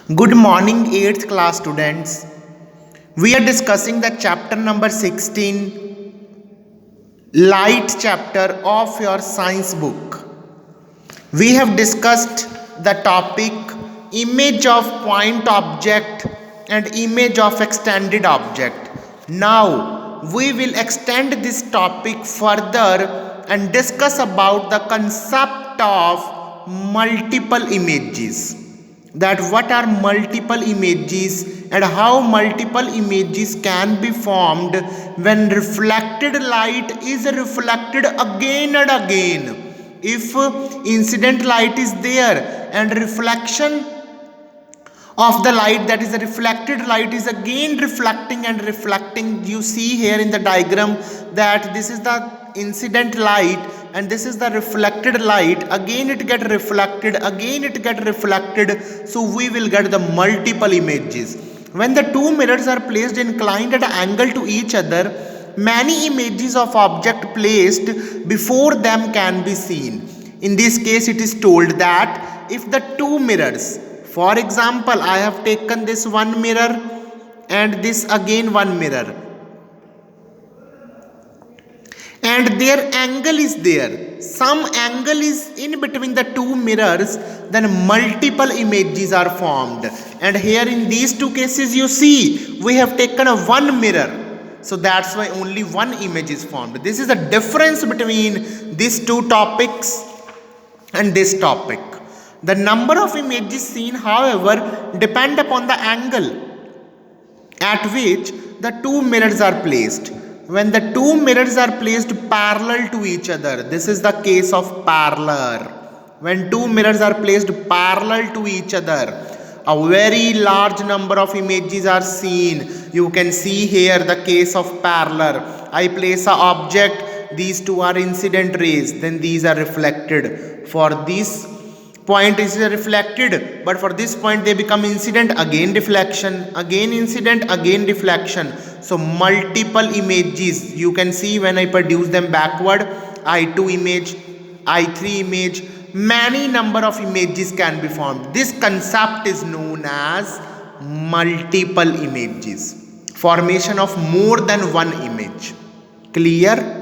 Good morning, 8th class students. We are discussing the chapter number 16, Light chapter of your science book. We have discussed the topic image of point object and image of extended object. Now, we will extend this topic further and discuss about the concept of multiple images, that what are multiple images and how multiple images can be formed when reflected light is reflected again and again. If incident light is there and reflection of the light, that is the reflected light, is again reflecting and reflecting, you see here in the diagram that this is the incident light and this is the reflected light, again it get reflected, again it get reflected, so we will get the multiple images. When the two mirrors are placed inclined at an angle to each other, many images of object placed before them can be seen. In this case, it is told that if the two mirrors, for example, I have taken this one mirror and this again one mirror, and their angle is there, some angle is in between the two mirrors, then multiple images are formed. And here in these two cases, you see we have taken a one mirror, so that's why only one image is formed. This is the difference between these two topics and this topic. The number of images seen, however, depend upon the angle at which the two mirrors are placed. When the two mirrors are placed parallel to each other, this is the case of parallel. When two mirrors are placed parallel to each other, a very large number of images are seen. You can see here the case of parallel. I place an object, these two are incident rays, then these are reflected. For this point is reflected, but for this point they become incident, again reflection, again incident, again reflection. So multiple images you can see when I produce them backward. I2 image, I3 image, many number of images can be formed. This concept is known as multiple images, formation of more than one image. Clear?